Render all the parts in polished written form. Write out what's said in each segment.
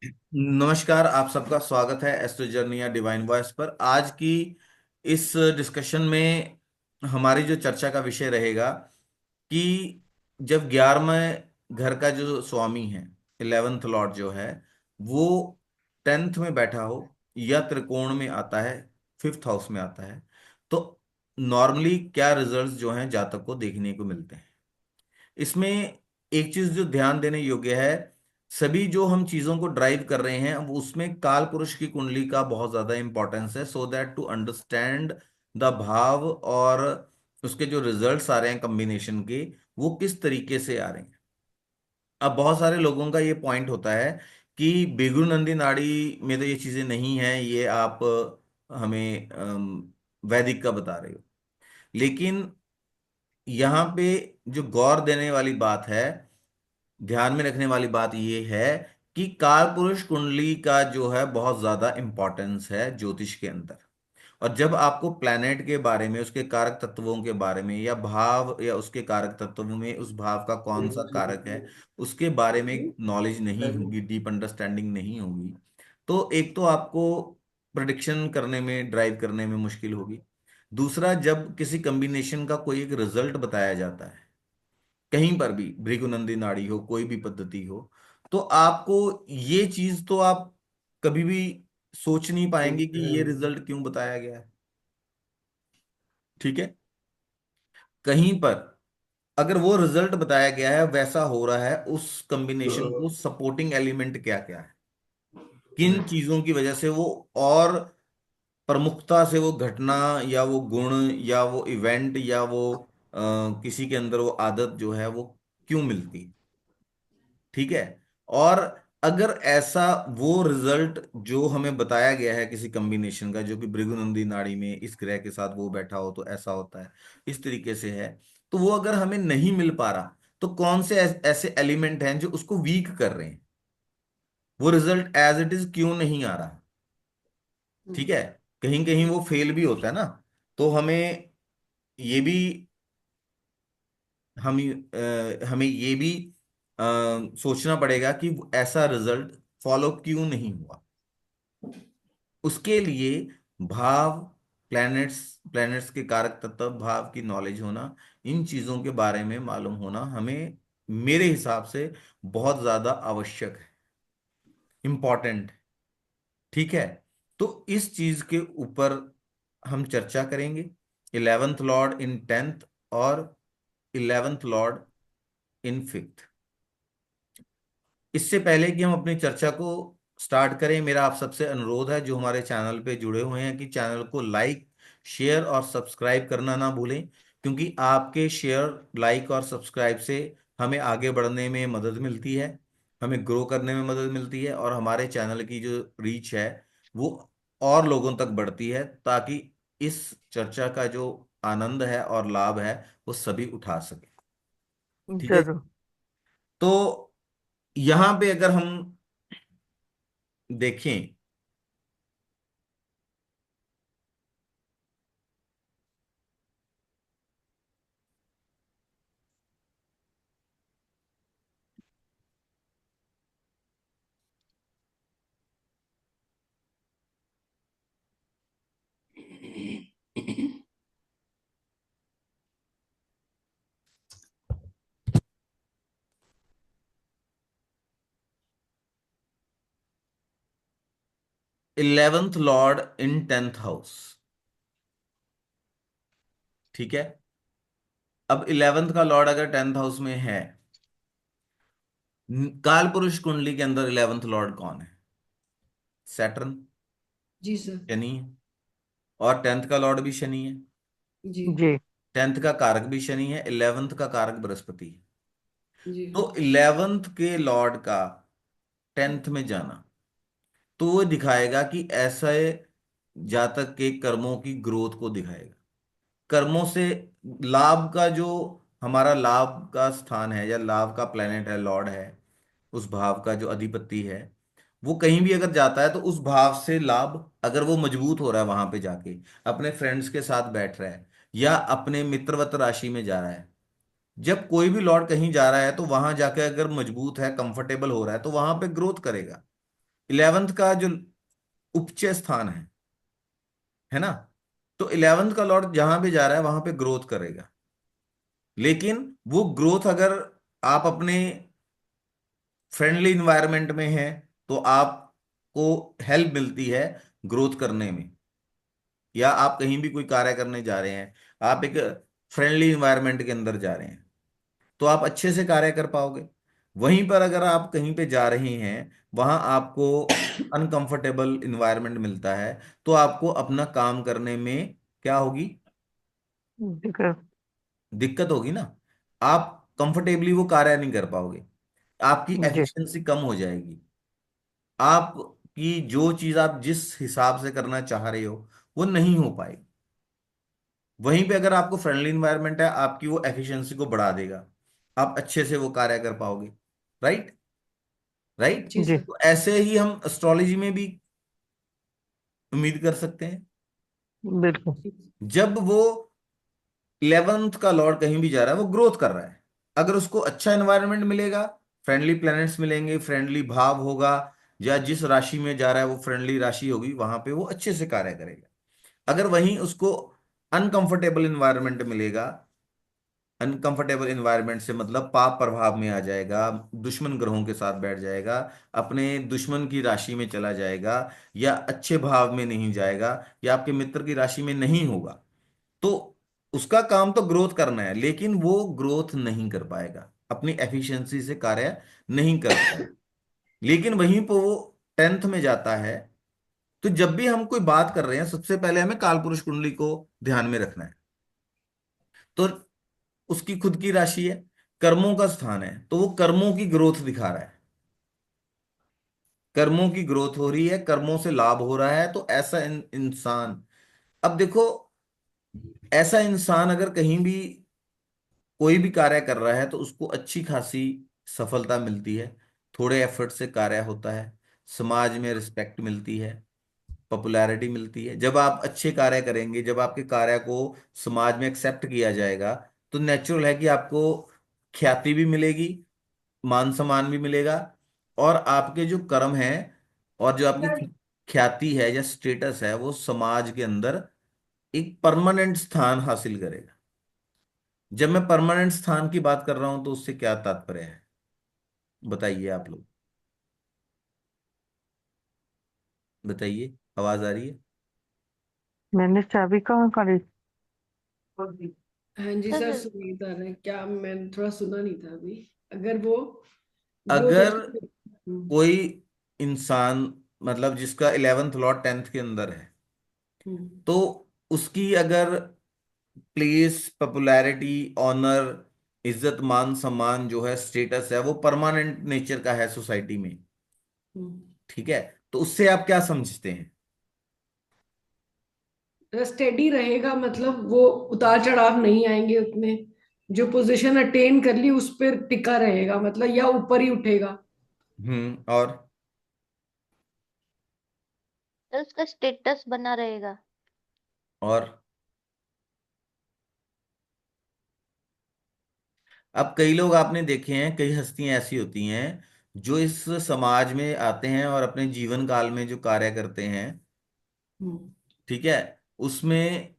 नमस्कार, आप सबका स्वागत है एस्ट्रो जर्नी या डिवाइन वॉइस पर। आज की इस डिस्कशन में हमारी जो चर्चा का विषय रहेगा कि जब 11वें घर का जो स्वामी है, 11th लॉर्ड जो है, वो 10th में बैठा हो या त्रिकोण में आता है, 5th हाउस में आता है, तो नॉर्मली क्या रिजल्ट्स जो हैं जातक को देखने को मिलते हैं। इसमें एक चीज जो ध्यान देने योग्य है, सभी जो हम चीजों को ड्राइव कर रहे हैं, अब उसमें काल पुरुष की कुंडली का बहुत ज्यादा इंपॉर्टेंस है, so that to understand the bhav और उसके जो रिजल्ट्स आ रहे हैं कॉम्बिनेशन के, वो किस तरीके से आ रहे हैं। अब बहुत सारे लोगों का ये पॉइंट होता है कि बेगुर नंदी नाड़ी में तो ये चीजें नहीं हैं, ये आप हमें वैदिक का बता रहे हो। लेकिन यहाँ पे जो गौर देने वाली बात है, ध्यान में रखने वाली बात यह है कि काल पुरुष कुंडली का जो है बहुत ज्यादा इंपॉर्टेंस है ज्योतिष के अंदर। और जब आपको प्लैनेट के बारे में, उसके कारक तत्वों के बारे में, या भाव या उसके कारक तत्वों में उस भाव का कौन सा कारक है, उसके बारे में नॉलेज नहीं होगी, डीप अंडरस्टैंडिंग नहीं होगी, तो एक तो आपको प्रिडिक्शन करने में, ड्राइव करने में मुश्किल होगी। दूसरा, जब किसी कम्बिनेशन का कोई एक रिजल्ट बताया जाता है, कहीं पर भी भृगुनंदी नाड़ी हो, कोई भी पद्धति हो, तो आपको ये चीज तो आप कभी भी सोच नहीं पाएंगे कि ये रिजल्ट क्यों बताया गया है। ठीक है। कहीं पर अगर वो रिजल्ट बताया गया है वैसा हो रहा है, उस कॉम्बिनेशन को सपोर्टिंग एलिमेंट क्या क्या है, किन चीजों की वजह से वो और प्रमुखता से वो घटना या वो गुण या वो इवेंट या वो किसी के अंदर वो आदत जो है वो क्यों मिलती है। ठीक है। और अगर ऐसा वो रिजल्ट जो हमें बताया गया है किसी कॉम्बिनेशन का, जो कि भृगुनंदी नाड़ी में इस ग्रह के साथ वो बैठा हो तो ऐसा होता है, इस तरीके से है, तो वो अगर हमें नहीं मिल पा रहा, तो कौन से ऐसे एलिमेंट हैं जो उसको वीक कर रहे हैं, वो रिजल्ट एज इट इज क्यों नहीं आ रहा। ठीक है। कहीं कहीं वो फेल भी होता है ना, तो हमें ये भी हमें ये भी सोचना पड़ेगा कि ऐसा रिजल्ट फॉलो क्यों नहीं हुआ। उसके लिए भाव, प्लैनेट्स, प्लैनेट्स के कारक तत्व, भाव की नॉलेज होना, इन चीजों के बारे में मालूम होना हमें, मेरे हिसाब से, बहुत ज्यादा आवश्यक है, इंपॉर्टेंट है। ठीक है। तो इस चीज के ऊपर हम चर्चा करेंगे, 11th लॉर्ड इन 10th और 11th लॉर्ड इन 5th। इससे पहले कि हम अपनी चर्चा को स्टार्ट करें, मेरा आप सबसे अनुरोध है जो हमारे चैनल पे जुड़े हुए हैं कि चैनल को लाइक, शेयर और सब्सक्राइब करना ना भूलें, क्योंकि आपके शेयर, लाइक और सब्सक्राइब से हमें आगे बढ़ने में मदद मिलती है, हमें ग्रो करने में मदद मिलती है, और हमारे चैनल की जो रीच है वो और लोगों तक बढ़ती है, ताकि इस चर्चा का जो आनंद है और लाभ है वो सभी उठा सके। ठीक है। जरूर। तो यहाँ पे अगर हम देखें, 11th लॉर्ड इन 10th हाउस। ठीक है। अब 11th का लॉर्ड अगर 10th हाउस में है, काल पुरुष कुंडली के अंदर 11th लॉर्ड कौन है? सैटर्न, जी सर। शनि है। और 10th का लॉर्ड भी शनि है। जी। जी। 10th का कारक भी शनि है, 11th का कारक बृहस्पति है। जी। तो 11th के लॉर्ड का 10th में जाना, तो वो दिखाएगा कि ऐसे जातक के कर्मों की ग्रोथ को दिखाएगा। कर्मों से लाभ का जो, हमारा लाभ का स्थान है या लाभ का प्लेनेट है, लॉर्ड है, उस भाव का जो अधिपति है, वो कहीं भी अगर जाता है तो उस भाव से लाभ, अगर वो मजबूत हो रहा है वहां पे जाके, अपने फ्रेंड्स के साथ बैठ रहा है या अपने मित्रवत राशि में जा रहा है, जब कोई भी लॉर्ड कहीं जा रहा है तो वहां जाके अगर मजबूत है, कंफर्टेबल हो रहा है, तो वहां पे ग्रोथ करेगा। इलेवेंथ का जो उपचय स्थान है ना, तो इलेवेंथ का लॉर्ड जहां भी जा रहा है वहां पे ग्रोथ करेगा। लेकिन वो ग्रोथ अगर आप अपने फ्रेंडली इन्वायरमेंट में हैं तो आपको हेल्प मिलती है ग्रोथ करने में। या आप कहीं भी कोई कार्य करने जा रहे हैं, आप एक फ्रेंडली इन्वायरमेंट के अंदर जा रहे हैं, तो आप अच्छे से कार्य कर पाओगे। वहीं पर अगर आप कहीं पे जा रहे हैं, वहां आपको अनकंफर्टेबल इन्वायरमेंट मिलता है, तो आपको अपना काम करने में क्या होगी? दिक्कत। दिक्कत होगी ना। आप कंफर्टेबली वो कार्य नहीं कर पाओगे, आपकी जी। एफिशिएंसी कम हो जाएगी। आपकी जो चीज आप जिस हिसाब से करना चाह रहे हो वो नहीं हो पाएगी। वहीं पे अगर आपको फ्रेंडली इन्वायरमेंट है, आपकी वो एफिशिएंसी को बढ़ा देगा, आप अच्छे से वो कार्य कर पाओगे। राइट। राइट। जी जी। सर। तो ऐसे ही हम एस्ट्रोलॉजी में भी उम्मीद कर सकते हैं। बिल्कुल। जब वो 11th का लॉर्ड कहीं भी जा रहा है वो ग्रोथ कर रहा है, अगर उसको अच्छा एनवायरनमेंट मिलेगा, फ्रेंडली प्लैनेट्स मिलेंगे, फ्रेंडली भाव होगा, या जिस राशि में जा रहा है वो फ्रेंडली राशि होगी, वहां पे वो अच्छे से कार्य करेगा। अगर वहीं उसको अनकंफर्टेबल इन्वायरमेंट मिलेगा, अनकंफर्टेबल इन्वायरमेंट से मतलब पाप प्रभाव में आ जाएगा, दुश्मन ग्रहों के साथ बैठ जाएगा, अपने दुश्मन की राशि में चला जाएगा, या अच्छे भाव में नहीं जाएगा, या आपके मित्र की राशि में नहीं होगा, तो उसका काम तो ग्रोथ करना है, लेकिन वो ग्रोथ नहीं कर पाएगा, अपनी एफिशिएंसी से कार्य नहीं कर पाएगा। लेकिन वहीं पर वो 10th में जाता है। तो जब भी हम कोई बात कर रहे हैं, सबसे पहले हमें कालपुरुष कुंडली को ध्यान में रखना है। तो उसकी खुद की राशि है, कर्मों का स्थान है, तो वो कर्मों की ग्रोथ दिखा रहा है, कर्मों की ग्रोथ हो रही है, कर्मों से लाभ हो रहा है। तो ऐसा इंसान, अब देखो, ऐसा इंसान अगर कहीं भी कोई भी कार्य कर रहा है तो उसको अच्छी खासी सफलता मिलती है, थोड़े एफर्ट से कार्य होता है, समाज में रिस्पेक्ट मिलती है, पॉपुलैरिटी मिलती है। जब आप अच्छे कार्य करेंगे, जब आपके कार्य को समाज में एक्सेप्ट किया जाएगा, तो नेचुरल है कि आपको ख्याति भी मिलेगी, मान सम्मान भी मिलेगा, और आपके जो कर्म है और जो आपकी ख्याति है या स्टेटस है वो समाज के अंदर एक परमानेंट स्थान हासिल करेगा। जब मैं परमानेंट स्थान की बात कर रहा हूं तो उससे क्या तात्पर्य है, बताइए आप लोग, बताइए। आवाज आ रही है? मैंने चाबी कहाँ करी? हाँ जी सर, सर सुनिए सर, क्या मैंने थोड़ा सुना नहीं था अभी। अगर वो ग्रोथ अगर अच्छी। कोई इंसान, मतलब जिसका 11th लॉर्ड 10th के अंदर है, हम्म, तो उसकी अगर प्लेस, पॉपुलैरिटी, ऑनर, इज्जत, मान सम्मान जो है, स्टेटस है, वो परमानेंट नेचर का है सोसाइटी में, हम्म। ठीक है, तो उससे आप क्या समझते हैं? स्टेडी रहेगा, मतलब वो उतार चढ़ाव नहीं आएंगे उतने। जो पोजीशन अटेन कर ली उस पर टिका रहेगा, मतलब या ऊपर ही उठेगा। और सर उसका स्टेटस बना रहेगा। और अब कई लोग आपने देखे हैं, कई हस्तियां ऐसी होती हैं जो इस समाज में आते हैं और अपने जीवन काल में जो कार्य करते हैं, हम्म। ठीक है, उसमें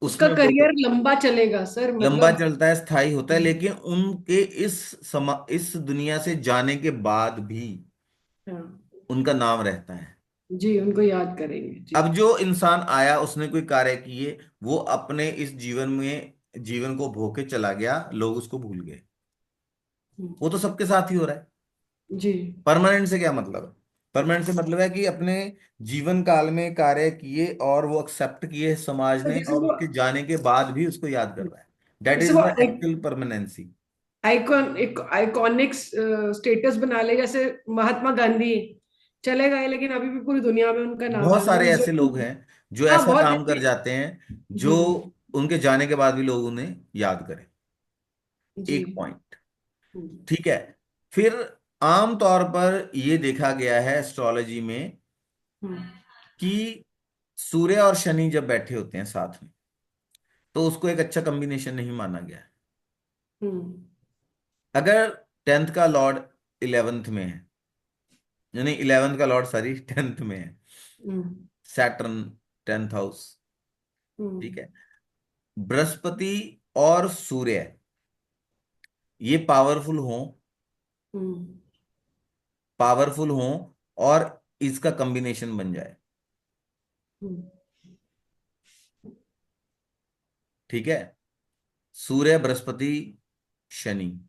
उसका उसमें वो करियर लंबा चलेगा सर, लंबा मतलब। चलता है, स्थायी होता है, हम्म, लेकिन उनके इस दुनिया से जाने के बाद भी हाँ उनका नाम रहता है। जी, उनको याद करेंगे जी। अब जो इंसान आया, उसने कोई कार्य किए, वो अपने इस जीवन में जीवन को भोग के चला गया, लोग उसको भूल गए। हम्म, वो तो सबके साथ ही हो रहा है। जी। परमानेंट से क्या मतलब है? परमानेंट से मतलब है कि अपने जीवन काल में कार्य किए और वो एक्सेप्ट किए समाज तो ने, और उसके जाने के बाद भी उसको याद कर रहा है। दैट जैसे इज वो द एक्चुअल परमानेंसी। एक आइकॉनिक स्टेटस बना ले, जैसे महात्मा गांधी चले गए लेकिन अभी भी पूरी दुनिया में उनका नाम है, बहुत वो सारे ऐसे रिजल्ट। लोग हैं जो हाँ, ऐसा बहुत काम कर ऐसे। जाते हैं जो हम्म, उनके जाने के बाद भी लोग उन्हें याद करें। जी। एक पॉइंट। हम्म, ठीक है। फिर आम तौर पर ये देखा गया है एस्ट्रोलॉजी में हम्म, कि सूर्य और शनि जब बैठे होते हैं साथ में, तो उसको एक अच्छा कॉम्बिनेशन नहीं माना गया है। हम्म, अगर 10th का लॉर्ड 11th में है, यानी 11th का लॉर्ड सॉरी 10th में है, हम्म। Saturn 10th house. ठीक हम्म। है। बृहस्पति और सूर्य ये हम्म। पावरफुल हों और इसका कॉम्बिनेशन बन जाए। हम्म। ठीक है। सूर्य बृहस्पति शनि,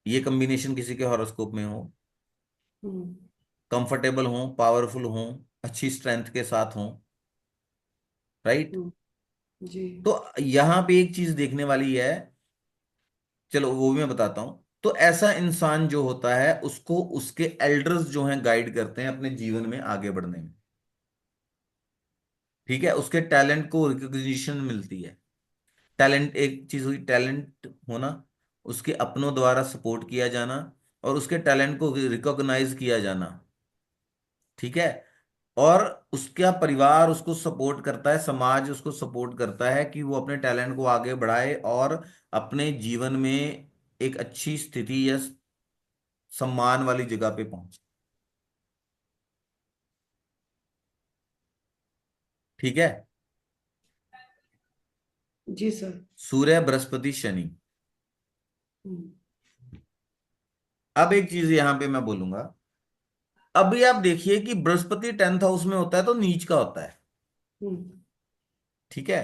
ये कॉम्बिनेशन किसी के हॉरोस्कोप में हो, हम्म। कंफर्टेबल हो, पावरफुल हो, अच्छी स्ट्रेंथ के साथ हो, राइट। हम्म। जी। तो यहां पे एक चीज देखने वाली है, चलो वो भी मैं बताता हूं। तो ऐसा इंसान जो होता है उसको उसके एल्डर्स जो हैं गाइड करते हैं अपने जीवन में आगे बढ़ने में। ठीक है। उसके टैलेंट को रिकॉग्निशन मिलती है। टैलेंट एक चीज हुई, टैलेंट होना, उसके अपनों द्वारा सपोर्ट किया जाना और उसके टैलेंट को रिकॉग्नाइज किया जाना। ठीक है। और उसका परिवार उसको सपोर्ट करता है, समाज उसको सपोर्ट करता है कि वो अपने टैलेंट को आगे बढ़ाए और अपने जीवन में एक अच्छी स्थिति या सम्मान वाली जगह पे पहुंचे। ठीक है। जी सर। सूर्य बृहस्पति शनि। हम्म। अब एक चीज यहां पे मैं बोलूंगा, अभी आप देखिए कि बृहस्पति 10th हाउस में होता है तो नीच का होता है। हम्म। ठीक है।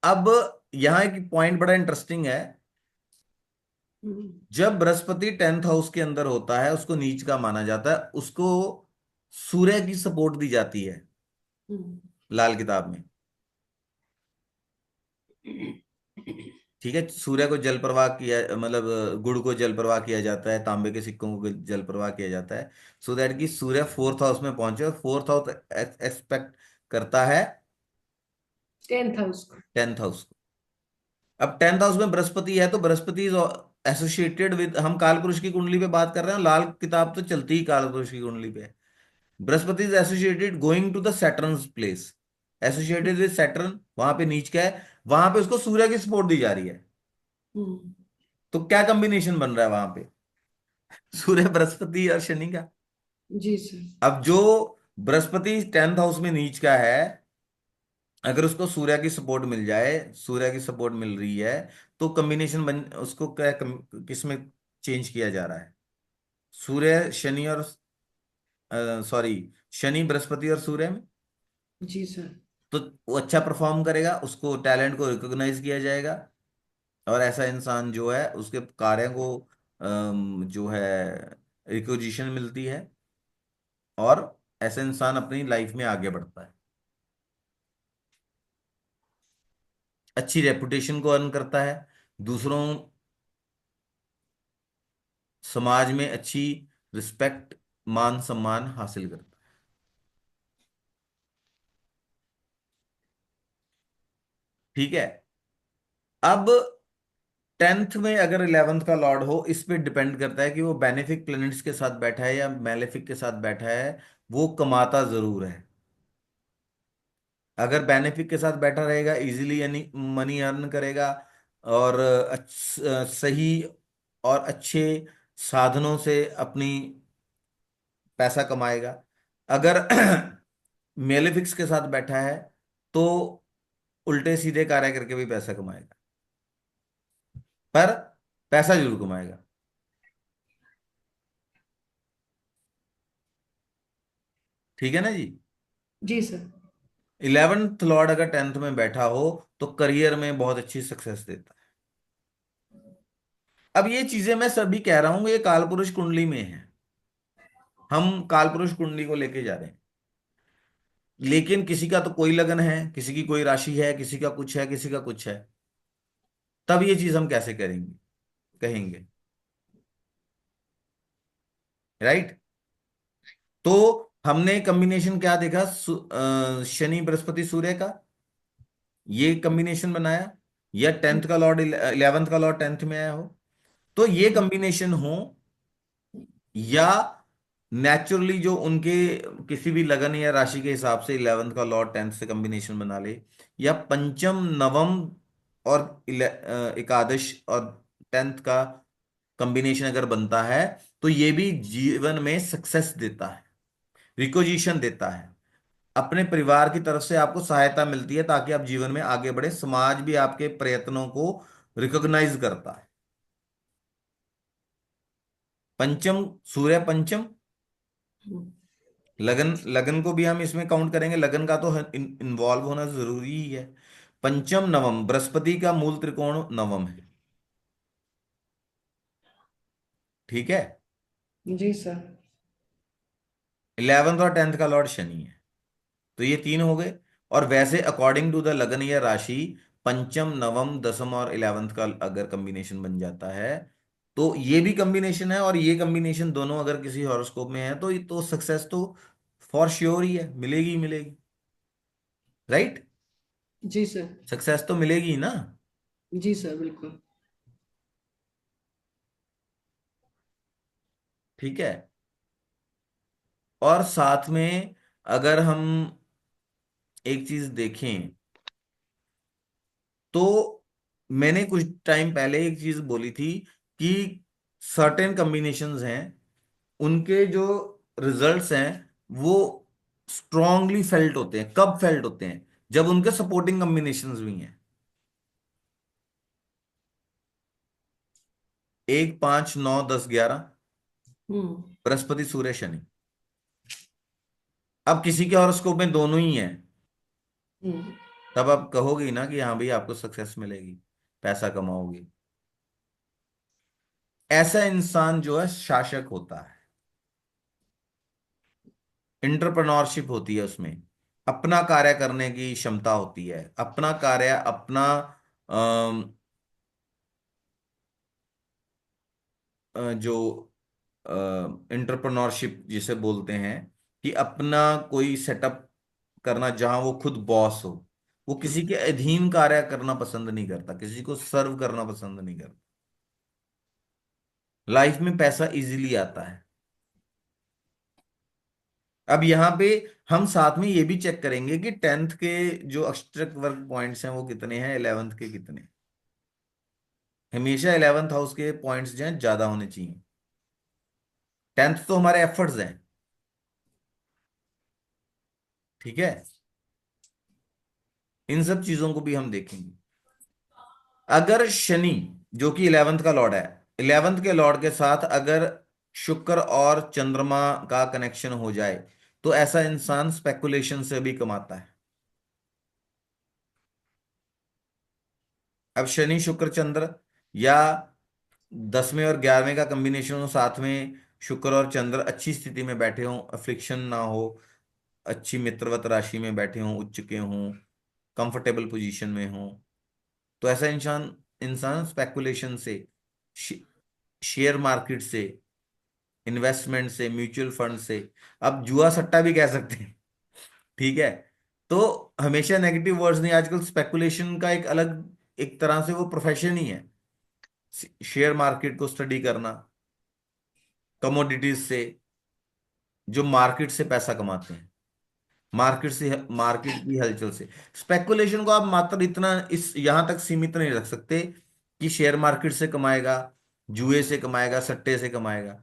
अब यहां एक पॉइंट बड़ा इंटरेस्टिंग है। हम्म। जब बृहस्पति 10th हाउस के अंदर होता है उसको नीच का माना जाता है, उसको सूर्य की सपोर्ट दी जाती है हम्म। लाल किताब में। ठीक है। सूर्य को जल प्रवाह किया, मतलब गुड़ को जल प्रवाह किया जाता है, तांबे के सिक्कों को जल प्रवाह किया जाता है, सो दैट कि सूर्य 4th हाउस में पहुंचे और 4th हाउस एक्सपेक्ट करता है 10th हाउस को। 10th हाउस को। अब 10th हाउस में बृहस्पति है तो बृहस्पति इज एसोसिएटेड विद, हम काल पुरुष की कुंडली पे बात कर रहे हैं, लाल किताब तो चलती ही काल पुरुष की कुंडली पे है। Brihaspati is associated going to the Saturn place, associated with Saturn, वहां पे नीच का है, वहां पे उसको सूर्य की सपोर्ट दी जा रही है। हम्म। तो क्या कॉम्बिनेशन बन रहा है वहां पे? सूर्य बृहस्पति और शनि का। जी सर। अब जो बृहस्पति 10th हाउस में नीच का है, अगर उसको सूर्य की सपोर्ट मिल जाए, सूर्य की सपोर्ट मिल रही है, तो कॉम्बिनेशन बन, उसको क्या किस में चेंज किया जा रहा है? सूर्य शनि और सॉरी, शनि बृहस्पति और सूर्य में। जी सर। तो वो अच्छा परफॉर्म करेगा, उसको टैलेंट को रिकॉग्नाइज किया जाएगा और ऐसा इंसान जो है उसके कार्य को जो है रिकॉग्निशन मिलती है और ऐसा इंसान अपनी लाइफ में आगे बढ़ता है, अच्छी रेपुटेशन को अर्न करता है, दूसरों समाज में अच्छी रिस्पेक्ट, मान सम्मान हासिल करता है। ठीक है। अब 10th में अगर 11th का लॉर्ड हो, इस पे डिपेंड करता है कि वो बेनिफिक प्लैनेट्स के साथ बैठा है या मैलेफिक के साथ बैठा है। वो कमाता जरूर है। अगर बेनिफिक के साथ बैठा रहेगा इजीली यानी मनी अर्न करेगा और सही और अच्छे साधनों से अपनी पैसा कमाएगा। अगर मेलेफिक्स के साथ बैठा है तो उल्टे सीधे कार्य करके भी पैसा कमाएगा, पर पैसा जरूर कमाएगा। ठीक है ना जी। जी सर। 11th लॉर्ड अगर 10th में बैठा हो तो करियर में बहुत अच्छी सक्सेस देता है। अब ये चीजें मैं सभी कह रहा हूं, ये कालपुरुष कुंडली में है, हम कालपुरुष कुंडली को लेके जा रहे हैं। लेकिन किसी का तो कोई लगन है, किसी की कोई राशि है, किसी का कुछ है, किसी का कुछ है, तब ये चीज हम कैसे करेंगे, कहेंगे, राइट। तो हमने कॉम्बिनेशन क्या देखा, शनि बृहस्पति सूर्य का ये कॉम्बिनेशन बनाया, या 10th का लॉर्ड 11th का लॉर्ड 10th में आया हो, तो ये कॉम्बिनेशन हो, या नेचुरली जो उनके किसी भी लगन या राशि के हिसाब से 11th का लॉर्ड 10th से कॉम्बिनेशन बना ले, या पंचम नवम और एकादश और 10th का कॉम्बिनेशन अगर बनता है तो ये भी जीवन में सक्सेस देता है, रिकॉग्निशन देता है, अपने परिवार की तरफ से आपको सहायता मिलती है ताकि आप जीवन में आगे बढ़े, समाज भी आपके प्रयत्नों को रिकॉग्नाइज करता है। पंचम, सूर्य पंचम, हम्म, लगन, लगन को भी हम इसमें काउंट करेंगे, लगन का तो इन्वॉल्व होना जरूरी ही है। पंचम नवम, बृहस्पति का मूल त्रिकोण नवम है, ठीक है। जी सर। 11th और 10th का लॉर्ड शनि है, तो ये तीन हो गए। और वैसे अकॉर्डिंग टू द लगन या राशि, पंचम नवम दसम और 11th का अगर कॉम्बिनेशन बन जाता है तो ये भी कॉम्बिनेशन है, और ये कॉम्बिनेशन दोनों अगर किसी हॉरोस्कोप में है तो सक्सेस तो फॉर श्योर ही है, मिलेगी ही मिलेगी, राइट। जी सर। सक्सेस तो मिलेगी ही ना। जी सर बिल्कुल। ठीक है। और साथ में अगर हम एक चीज देखें तो मैंने कुछ टाइम पहले एक चीज बोली थी कि सर्टेन कॉम्बिनेशंस हैं, उनके जो रिजल्ट्स हैं वो स्ट्रांगली फेल्ट होते हैं। कब फेल्ट होते हैं? जब उनके सपोर्टिंग कॉम्बिनेशंस भी हैं। एक, पांच, नौ, दस, 11, हम्म। बृहस्पति सूर्य शनि। अब किसी के हॉरोस्कोप में दोनों ही हैं, हम्म। तब आप कहोगे ना कि हाँ भाई आपको सक्सेस मिलेगी, पैसा कमाओगे। ऐसा इंसान जो है शासक होता है, इंटरप्रेन्योरशिप होती है उसमें, अपना कार्य करने की क्षमता होती है, अपना कार्य, अपना जो इंटरप्रेन्योरशिप जिसे बोलते हैं, कि अपना कोई सेटअप करना जहां वो खुद बॉस हो। वो किसी के अधीन कार्य करना पसंद नहीं करता, किसी को सर्व करना पसंद नहीं करता। लाइफ में पैसा इजीली आता है। अब यहाँ पे हम साथ में ये भी चेक करेंगे कि 10th के जो अष्टक वर्ग पॉइंट्स हैं वो कितने हैं, 11th के कितने हैं। हमेशा 11th हाउस के पॉइंट्स जो हैं ज्यादा होने चाहिए। 10th तो हमारे एफर्ट्स हैं, ठीक है। इन सब चीजों को भी हम देखेंगे। अगर शनि, जो कि 11th का लॉर्ड है, 11th के लॉर्ड के साथ अगर शुक्र और चंद्रमा का कनेक्शन हो जाए तो ऐसा इंसान स्पेकुलेशन से भी कमाता है। अब शनि शुक्र चंद्र, या 10वें और 11वें का कॉम्बिनेशन हो, साथ में शुक्र और चंद्र अच्छी स्थिति में बैठे हों, अफ्लिक्शन ना हो, अच्छी मित्रवत राशि में बैठे हों, उच्च के हों, कंफर्टेबल पोजीशन में हों, तो ऐसा इंसान इंसान स्पेकुलेशन से, शेयर मार्केट से, इन्वेस्टमेंट से, म्यूचुअल फंड से, अब जुआ सट्टा भी कह सकते हैं, ठीक है। तो हमेशा नेगेटिव वर्ड्स नहीं, आजकल स्पेकुलेशन का एक अलग, एक तरह से वो प्रोफेशन ही है। शेयर मार्केट को स्टडी करना, कमोडिटीज से, जो मार्केट से पैसा कमाते हैं, मार्केट से, मार्केट की हलचल से। स्पेकुलेशन को आप मात्र इतना इस यहां तक सीमित नहीं रख सकते कि शेयर मार्केट से कमाएगा, जुए से कमाएगा, सट्टे से कमाएगा।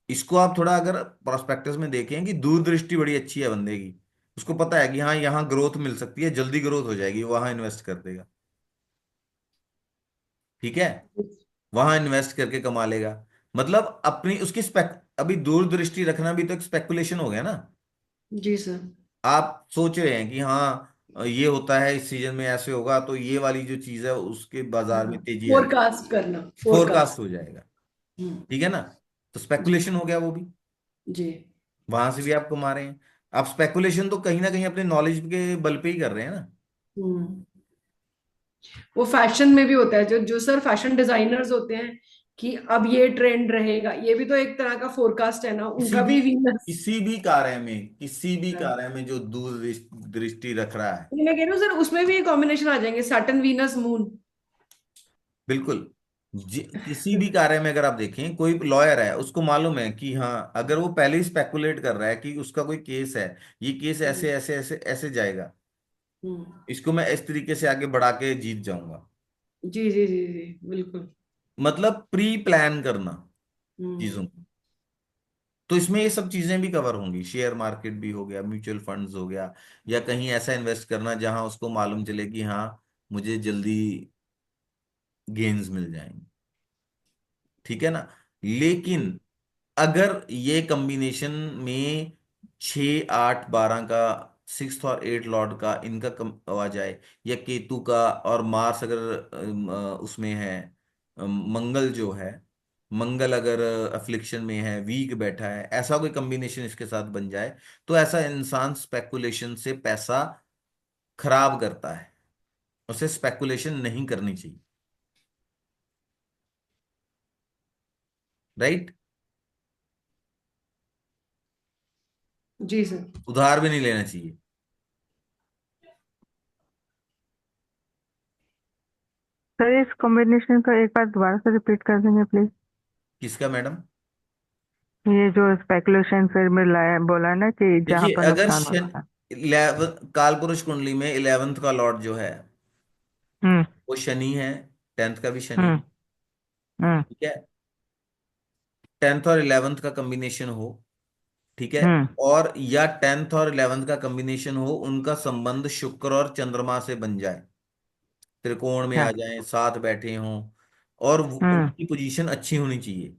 इसको आप थोड़ा अगर प्रोस्पेक्टस में देखें कि दूरदृष्टि बड़ी अच्छी है बंदे की, उसको पता है कि हाँ यहाँ ग्रोथ मिल सकती है, जल्दी ग्रोथ हो जाएगी, वहां इन्वेस्ट कर देगा, ठीक है। वहां इन्वेस्ट करके कमा लेगा। मतलब अपनी उसकी अभी दूरदृष्टि रखना भी तो एक स्पेकुलेशन हो गया ना। जी सर। आप सोच रहे हैं कि हाँ ये होता है, इस सीजन में ऐसे होगा तो ये वाली जो चीज है उसके बाजार में तेजी आएगी, फोरकास्ट करना, फोरकास्ट फोरकास्ट। हो जाएगा, हम्म। ठीक है ना। तो जी। स्पेकुलेशन हो गया वो भी, जी। वहां से भी आप कमा रहे हैं। आप स्पेकुलेशन तो कहीं ना कहीं अपने नॉलेज के बल पे ही कर रहे हैं ना। हम्म। वो फैशन में भी होता है, जो जो सर फैशन डिजाइनर्स होते हैं कि अब ये ट्रेंड रहेगा, ये भी तो एक तरह का फोरकास्ट है ना, किसी उनका भी भी वीनस। किसी भी कार्य में, किसी भी कार्य में जो दूर दृष्टि रख रहा है, मैं कह रही हूँ सर, उसमें भी एक कॉम्बिनेशन आ जाएंगे, सैटर्न वीनस मून। बिल्कुल। किसी भी कार्य में अगर आप देखें, कोई लॉयर है उसको मालूम है कि हाँ अगर वो पहले ही स्पेकुलेट कर रहा है कि उसका कोई केस है, ये केस ऐसे ऐसे ऐसे ऐसे जाएगा, हम्म। इसको मैं इस तरीके से आगे बढ़ा के जीत जाऊंगा। जी जी जी जी बिल्कुल। मतलब प्री प्लान करना चीजों हम्म। को। तो इसमें ये सब चीजें भी कवर होंगी, शेयर मार्केट भी हो गया, म्यूचुअल फंड्स हो गया, या कहीं ऐसा इन्वेस्ट करना जहां उसको मालूम चले कि हाँ मुझे जल्दी गेन्स मिल जाएंगे। ठीक है ना। लेकिन अगर ये कॉम्बिनेशन में 6 8 12 का, सिक्स और एट लॉर्ड का इनका कम आ जाए, या केतु का और मार्स अगर उसमें है, मंगल जो है, मंगल अगर अफ्लिक्शन में है, वीक बैठा है, ऐसा कोई कॉम्बिनेशन इसके साथ बन जाए, तो ऐसा इंसान स्पेकुलेशन से पैसा खराब करता है। उसे स्पेकुलेशन नहीं करनी चाहिए। राइट। जी सर। उधार भी नहीं लेना चाहिए। सर इस कॉम्बिनेशन का एक बार दोबारा से रिपीट कर देंगे प्लीज। किसका मैडम? ये जो स्पेकुलेशन फिर में लाया बोला ना कि जहाँ देखिए पर अगर नुकसान होता है। 11 काल पुरुष कुंडली में 11th का लॉर्ड जो है हम्म। वो शनि है, 10th का भी शनि है। हम्म। हम्म। ठीक है। 10th और 11th का कॉम्बिनेशन हो, ठीक है, हम्म। और या 10th और 11th का कॉम्बिनेशन हो, उनका संबंध शुक्र और चंद्रमा से बन जाए, त्रिकोण में क्या? आ जाएं, साथ बैठे हों, और हम्म। उनकी पोजीशन अच्छी होनी चाहिए,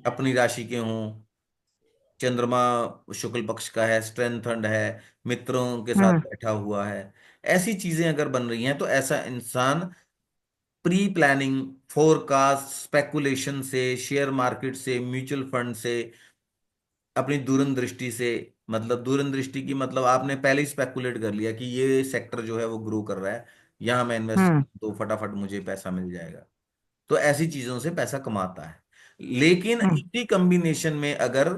अपनी राशि के हों, चंद्रमा शुक्ल पक्ष का है, स्ट्रेंथन्ड है, मित्रों के साथ हम्म। बैठा हुआ है, ऐसी चीजें अगर बन रही हैं तो ऐसा इंसान प्री प्लानिंग, फोरकास्ट, स्पेकुलेशन से, शेयर मार्केट से, म्यूचुअल फंड से, अपनी दूरंदृष्टि से, मतलब दूरंदृष्टि की मतलब आपने पहले ही स्पेकुलेट कर लिया कि ये सेक्टर जो है वो ग्रो कर रहा है, यहां मैं इन्वेस्ट हम्म। तो फटाफट मुझे पैसा मिल जाएगा। तो ऐसी चीजों से पैसा कमाता है। लेकिन हम्म। इसी कॉम्बिनेशन में अगर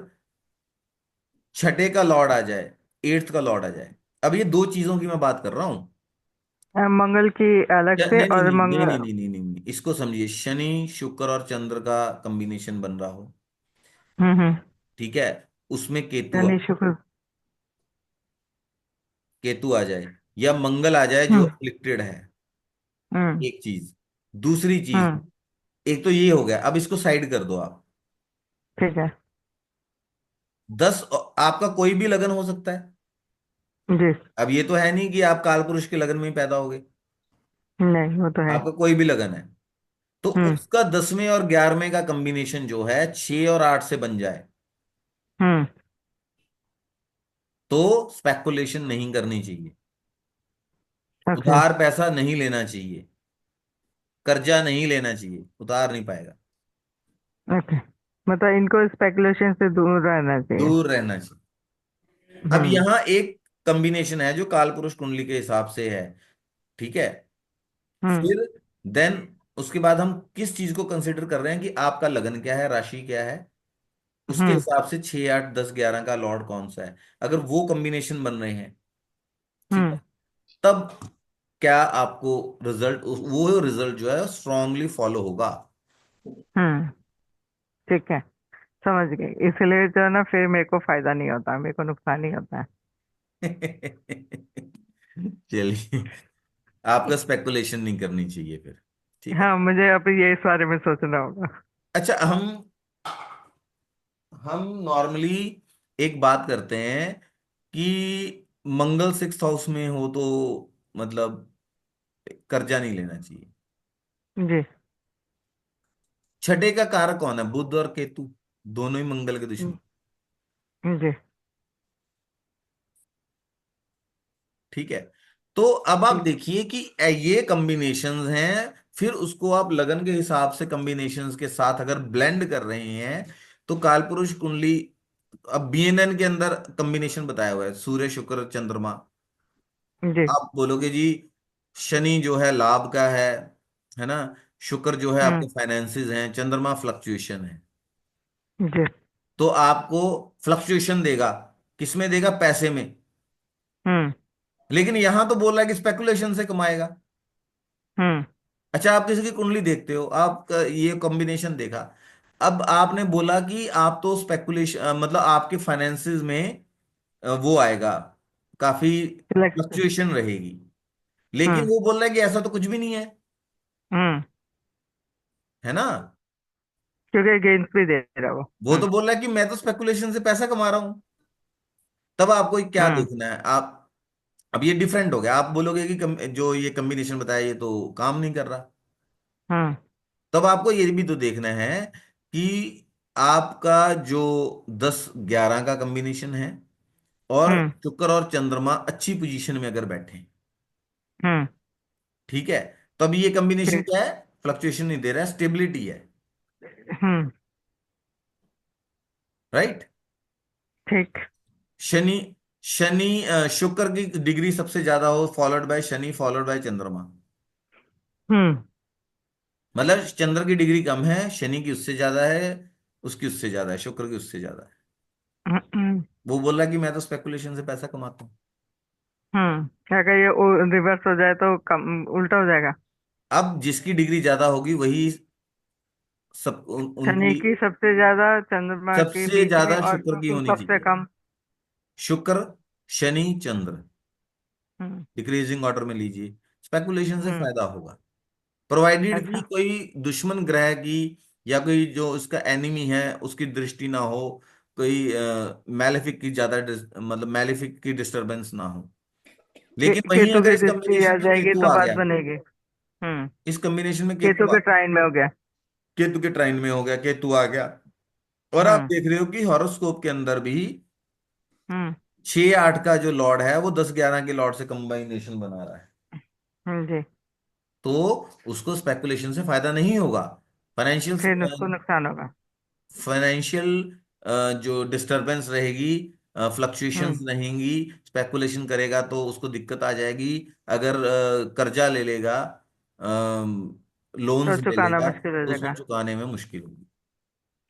छठे का लॉर्ड आ जाए, एट्थ का लॉर्ड आ जाए, अब ये दो चीजों की मैं बात कर रहा हूं। मंगल की अलग से नहीं नहीं और नहीं नहीं नहीं मंगल। नहीं नहीं नहीं नहीं। इसको समझिए, शनि शुक्र और चंद्र का कॉम्बिनेशन बन रहा हो, हम्म। ठीक है, उसमें केतु शनि शुक्र। केतु आ जाए, या मंगल आ जाए जो हम्म। अफ्लिक्टेड है, हम्म। एक चीज। दूसरी चीज, हम्म। एक तो ये हो गया, अब इसको साइड कर दो आप। ठीक है। 10, आपका कोई भी लगन हो सकता है। जी। अब ये तो है नहीं कि आप काल पुरुष के लगन में ही पैदा हो गए, नहीं वो तो है। आपका कोई भी लगन है, तो हम्म। उसका 10वें और 11वें का कॉम्बिनेशन जो है 6 और 8 से बन जाए, हम्म। तो स्पेकुलेशन नहीं करनी चाहिए, ओके। उधार पैसा नहीं लेना चाहिए, कर्जा नहीं लेना चाहिए, उधार नहीं पाएगा, ओके। मतलब इनको स्पेकुलेशन से दूर रहना चाहिए। दूर रहना चाहिए। अब हम्म। यहां एक कॉम्बिनेशन है जो कालपुरुष कुंडली के हिसाब से है, ठीक है। हम्म। फिर देन उसके बाद हम किस चीज को कंसिडर कर रहे हैं कि आपका लगन क्या है, राशि क्या है, उसके हम्म। हिसाब से 6 8 10 11 का लॉर्ड कौन सा है, अगर वो कॉम्बिनेशन बन रहे हैं, ठीक है, हम्म। तब क्या आपको रिजल्ट, वो रिजल्ट जो है स्ट्रांगली फॉलो होगा। हम्म। ठीक है। समझ गई, इसलिए जो है ना फिर मेरे को फायदा नहीं होता, मेरे को नुकसान ही होता है। चलिए, आपका स्पेकुलेशन नहीं करनी चाहिए फिर। ठीक है। हाँ मुझे अभी ये इस बारे में सोचना होगा। अच्छा, हम नॉर्मली एक बात करते हैं कि मंगल 6th हाउस में हो तो मतलब कर्जा नहीं लेना चाहिए। जी। छठे का कारक कौन है? बुध और केतु, दोनों ही मंगल के दुश्मन। जी। ठीक है। तो अब आप ठीक। देखिए कि ये कॉम्बिनेशंस हैं, फिर उसको आप लगन के हिसाब से कॉम्बिनेशंस के साथ अगर ब्लेंड कर रहे हैं, तो कालपुरुष कुंडली, अब बीएनएन के अंदर कॉम्बिनेशन बताया हुआ है, सूर्य शुक्र चंद्रमा। जी। आप बोलोगे जी शनि जो है लाभ का है ना, शुक्र जो है आपके हम्म। फाइनेंसेस हैं, चंद्रमा फ्लक्चुएशन है, जी। तो आपको फ्लक्चुएशन देगा, किसमें देगा? पैसे में। हम्म। लेकिन यहां तो बोल रहा है कि स्पेकुलेशन से कमाएगा। हम्म। अच्छा, आप किसी की कुंडली देखते हो, आप ये कॉम्बिनेशन देखा, अब आपने बोला कि आप तो स्पेकुलेशन मतलब आपके फाइनेंसेस में वो आएगा, काफी सिलेक्ट। फ्लक्चुएशन रहेगी, लेकिन हम्म। वो बोल रहा है कि ऐसा तो कुछ भी नहीं है। हम्म। है ना। क्योंकि गेंस भी दे रहा है वो। वो तो बोल रहा है कि मैं तो स्पेकुलेशन से पैसा कमा रहा हूं। तब आपको क्या हम्म देखना है आप। अब ये डिफरेंट हो गया, आप बोलोगे कि जो ये कम्बिनेशन बताया ये तो काम नहीं कर रहा। हम्म तब आपको ये भी तो देखना है कि आपका जो 10-11 का कॉम्बिनेशन है, और हम्म शुक्र और चंद्रमा अच्छी पोजीशन में अगर बैठे हैं, हम्म ठीक है, तो अभी ये कॉम्बिनेशन ठीक। क्या है, फ्लक्चुएशन नहीं दे रहा है, स्टेबिलिटी है। हम्म राइट। ठीक। शनि, शुक्र की डिग्री सबसे ज्यादा हो, followed by Shani, followed by चंद्रमा। हम्म मतलब चंद्र की डिग्री कम है, शनि की उससे ज्यादा है, उसकी उससे ज्यादा है, शुक्र की उससे ज्यादा है। हम्म वो बोल रहा है कि मैं तो स्पेकुलेशन से पैसा कमाता हूँ। क्या कहिए, रिवर्स हो जाए तो कम उल्टा हो जाएगा। अब जिसकी डिग्री ज्यादा होगी वही शनि उनकी की सबसे ज्यादा, चंद्रमा की सबसे बीच में, ज्यादा और शुक्र की होनी सबसे चाहिए। कम। शुक्र, शनि, चंद्र, हम्म डिक्रीजिंग ऑर्डर में लीजिए। स्पेकुलेशन से हम्म फायदा होगा, प्रोवाइडेड कि अच्छा। कोई दुश्मन ग्रह की या कोई जो उसका एनिमी है उसकी दृष्टि ना हो, कोई मैलेफिक की ज्यादा मतलब मैलेफिक की डिस्टरबेंस ना हो। लेकिन वहीं केतु अगर की इस दृष्टि आ कॉम्बिनेशन में जाएगी केतु तो आ बात गया, बनेगी। हम्म इस कॉम्बिनेशन में केतु के ट्राइन में हो गया। केतु के ट्राइन में हो गया, केतु आ गया, और आप हम्म देख रहे हो कि हॉरोस्कोप के अंदर भी हम्म 6-8 का जो लॉर्ड है वो 10-11 के लॉर्ड से कंबाइनेशन बना रहा है। जी। तो उसको स्पेकुलेशन से फायदा नहीं होगा। फाइनेंशियल फिर उसको नुकसान होगा। फाइनेंशियल जो डिस्टरबेंस रहेगी, फ्लक्चुएशंस हम्म रहेंगी, स्पेकुलेशन करेगा तो उसको दिक्कत आ जाएगी। अगर कर्जा ले लेगा, तो लोन्स ले चुकाना लेगा, मुश्किल हो तो उसको जाएगा। चुकाने में मुश्किल होगी।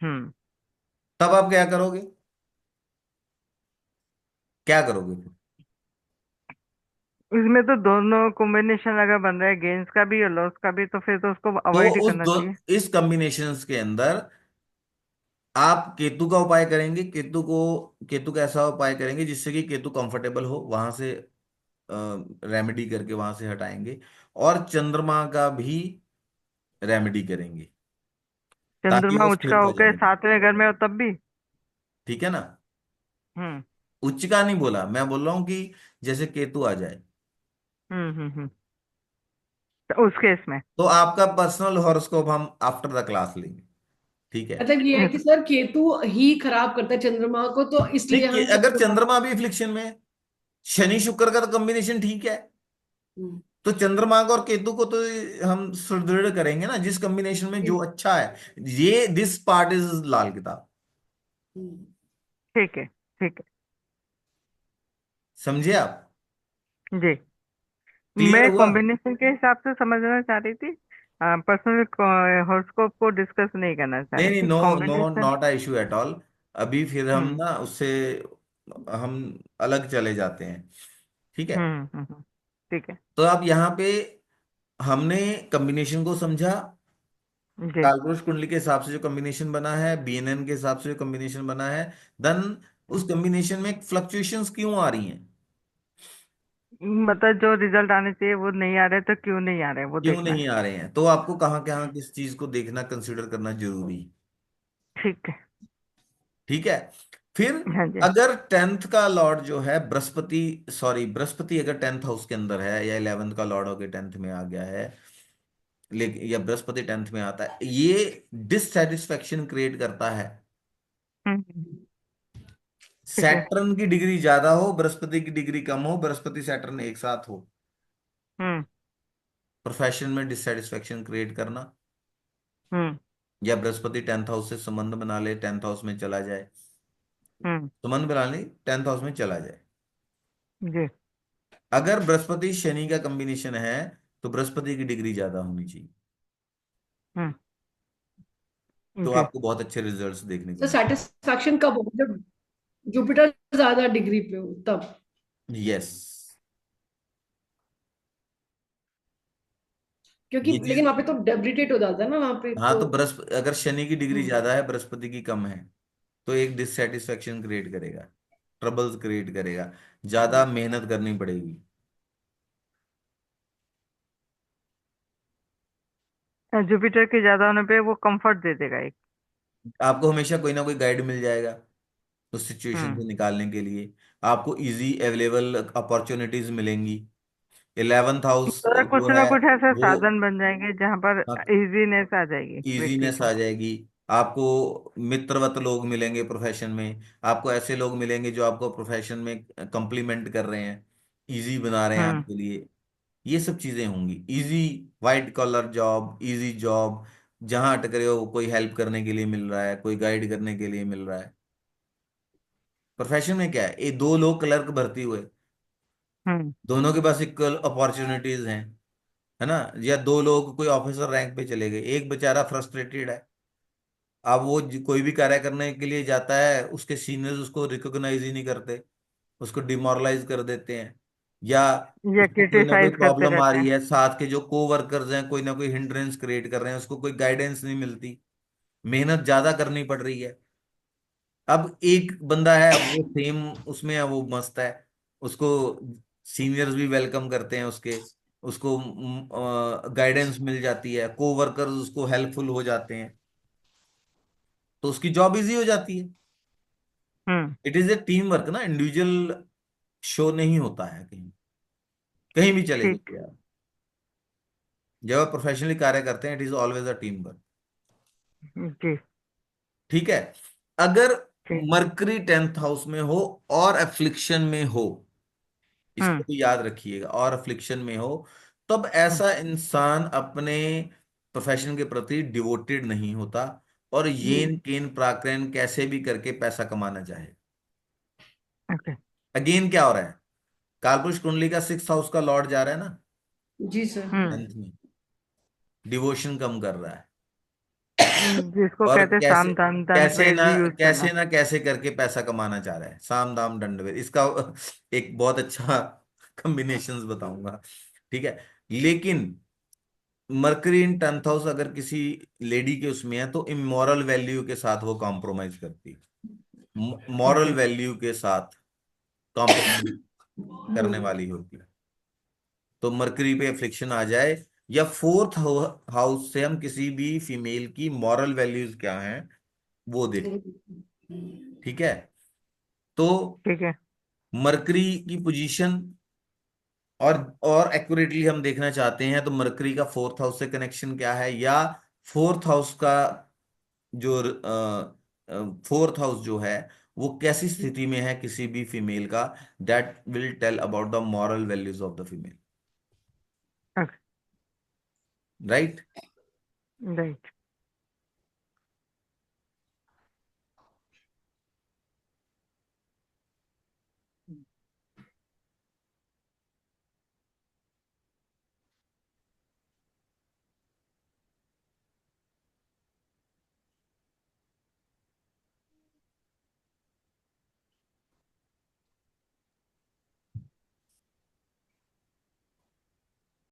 हम्म तब आप क्या करोगे, क्या करोगे फिर? इसमें तो दोनों कॉम्बिनेशन अगर बन रहा है, गेंस का भी और लॉस का भी, तो फिर तो उसको तो अवॉइड ही करना चाहिए। इस कॉम्बिनेशंस के अंदर आप केतु का उपाय करेंगे, केतु का ऐसा उपाय करेंगे जिससे कि केतु कंफर्टेबल हो, वहां से रेमेडी करके वहां से हटाएंगे। और चंद्रमा का भी रेमेडी करेंगे ताकि चंद्रमा वो उचका स्थिरता होकर जाए। 7वें घर में हो तब भी। ठीक है ना। हम्म उच्च का नहीं बोला, मैं बोल रहा हूं कि जैसे केतु आ जाए, हम्म। तो उस केस में। तो आपका पर्सनल हॉरोस्कोप हम आफ्टर द क्लास लेंगे। ठीक है। मतलब ये है कि अच्छा। सर केतु ही खराब करता है चंद्रमा को, तो नहीं इसलिए हम अगर चंद्रमा। चंद्रमा भी फ्लिक्शन में है, शनि शुक्र का तो कॉम्बिनेशन ठीक है, हम्म, तो चंद्रमा को और केतु को तो हम सुदृढ़ करेंगे ना जिस कॉम्बिनेशन में जो हम्म, अच्छा है। ये दिस पार्ट इज लाल किताब। हम्म। ठीक है ठीक समझे आप? है जी। क्लियर मैं हुआ? कॉम्बिनेशन के हिसाब से समझना चाह रही थी, पर्सनल हॉरोस्कोप को डिस्कस नहीं करना चाह नहीं रही नहीं, थी, no no, combination. Not a issue at all. अभी फिर हम हम्म ना उससे हम अलग चले जाते हैं। ठीक है। ठीक है। तो अब यहाँ पे हमने कॉम्बिनेशन को समझा, जी। कालपुरुष कुंडली के हिसाब से जो कॉम्बिनेशन बना है, बीएनएन के हिसाब से जो कॉम्बिनेशन बना है, देन उस कॉम्बिनेशन में फ्लक्चुएशंस क्यों आ रही हैं, मतलब जो रिजल्ट आने चाहिए वो नहीं आ रहे, तो क्यों नहीं आ रहे वो क्यों देखना है। नहीं आ रहे हैं, तो आपको कहाँ कहाँ हम्म, किस चीज को देखना, कंसिडर करना जरूरी है। ठीक है। ठीक है। फिर हाँ जी। अगर 10th का लॉर्ड जो है बृहस्पति, सॉरी बृहस्पति अगर 10th हाउस के अंदर है, या 11th का लॉर्ड होकर 10th में आ गया है, लेकिन या बृहस्पति 10th में आता है, ये डिससेटिस्फेक्शन क्रिएट करता है। हम्म ठीक है। सैटर्न की डिग्री ज्यादा हो, बृहस्पति की डिग्री कम हो, बृहस्पति सैटर्न एक साथ हो, हम्म प्रोफेशन में डिससेटिस्फेक्शन क्रिएट करना, हम्म या बृहस्पति 10th हाउस से संबंध बना ले, 10th हाउस में चला जाए, हम्म संबंध बना ले 10th हाउस में चला जाए। जी। अगर बृहस्पति शनि का कॉम्बिनेशन है तो बृहस्पति की डिग्री ज्यादा होनी चाहिए, हम्म तो जी। आपको बहुत अच्छे रिजल्ट्स देखने को तो मिले। सेटिस्फैक्शन कब हो, जब जुपिटर ज्यादा डिग्री पे हो तब। यस। क्योंकि ये चीज, लेकिन वहां पे तो डेब्रिटेट हो जाता है ना वहां पे हाँ तो। तो बृहस्पति अगर शनि की डिग्री हम्म ज्यादा है, बृहस्पति की कम है, तो एक डिससेटिस्फेक्शन क्रिएट करेगा, ट्रबल्स क्रिएट करेगा, ज्यादा मेहनत करनी पड़ेगी। जुपिटर के ज्यादा होने पे वो कंफर्ट दे देगा एक। आपको हमेशा कोई ना कोई गाइड मिल जाएगा उस सिचुएशन हम्म। से निकालने के लिए। आपको इजी अवेलेबल अपॉर्चुनिटीज मिलेंगी। 11th हाउस तो जो कुछ ना है कुछ ऐसे वो साधन बन जाएंगे जहां पर इजीनेस आ जाएगी व्यक्ति इजीनेस को। आ जाएगी। आपको मित्रवत लोग मिलेंगे प्रोफेशन में। आपको ऐसे लोग मिलेंगे जो आपको प्रोफेशन में कंप्लीमेंट कर रहे हैं, इजी बना रहे हैं हम्म। आपके लिए। ये सब चीजें होंगी easy. White collar job, easy job, जहां अटक रहे हो कोई हेल्प करने के लिए मिल रहा है, कोई गाइड करने के लिए मिल रहा है। प्रोफेशन में क्या है, ये दो लोग क्लर्क भर्ती हुए, हम्म। दोनों के पास इक्वल अपॉर्चुनिटीज हैं, है ना। या दो लोग कोई ऑफिसर रैंक पे चले गए, एक बेचारा फ्रस्ट्रेटेड है। अब वो कोई भी कार्य करने के लिए जाता है, उसके सीनियर्स उसको रिकॉग्नाइज ही नहीं करते, उसको डिमोरलाइज कर देते हैं। या या उसको कोई ना कोई क्रिटिसाइज करते प्रॉब्लम आ रहते रही हैं। है, साथ के जो को वर्कर्स हैं कोई ना कोई हिंड्रेंस क्रिएट कर रहे हैं, उसको कोई गाइडेंस नहीं मिलती, मेहनत ज्यादा करनी पड़ रही है। अब एक बंदा है, अब वो सेम उसमें है, वो मस्त है, उसको सीनियर्स भी वेलकम करते हैं उसके, उसको गाइडेंस मिल जाती है, को वर्कर्स उसको हेल्पफुल हो जाते हैं, तो उसकी जॉब इजी हो जाती है। Hmm. It is a team work ना, इंडिविजुअल शो नहीं होता है कहीं, कहीं भी चले ठीक। जाइए आप। जब आप प्रोफेशनली कार्य करते हैं, it is always a team work. जी। ठीक है। अगर ठीक। मरकरी 10th हाउस में हो और अफ्लिक्शन में हो, इसको हम्म। भी याद रखिएगा, और अफ्लिक्शन में हो, तब हम्म। ऐसा इंसान अपने प्रोफेशन के प्रति डिवोटेड नहीं होता, और येन जी। केन प्राक्रेन कैसे भी करके पैसा कमाना चाहे। ओके। अगेन क्या हो रहा है, कालपुरुष कुंडली का 6th हाउस का लॉर्ड जा रहा है ना जी सर। हम्म। 10th में, डिवोशन कम कर रहा है। जिसको और कहते हैं कैसे साम दाम दंड कैसे ना भेद यूज कैसे करना। ना कैसे करके पैसा कमाना चाह रहा है, साम दाम दंडभेद, इसका एक बहुत अच्छा कॉम्बिनेशंस बताऊंगा। ठीक है। लेकिन मरकरी इन 10th हाउस अगर किसी लेडी के उसमें है, तो इमोरल वैल्यू के साथ वो कॉम्प्रोमाइज करती है, मॉरल ओके। वैल्यू के साथ कॉम्प्रोमाइज करने वाली होती है। तो मरकरी पे फ्रिक्शन आ जाए, या 4th हाउस से हम किसी भी फीमेल की मॉरल वैल्यूज क्या हैं वो देखें। ठीक है। तो ठीक है। मरकरी की पोजीशन, और एक्यूरेटली हम देखना चाहते हैं तो मरकरी का 4th हाउस से कनेक्शन क्या है, या 4th हाउस का जो 4th हाउस जो है वो कैसी स्थिति में है किसी भी फीमेल का, that will tell about the moral values of the female. Okay. Right. Right.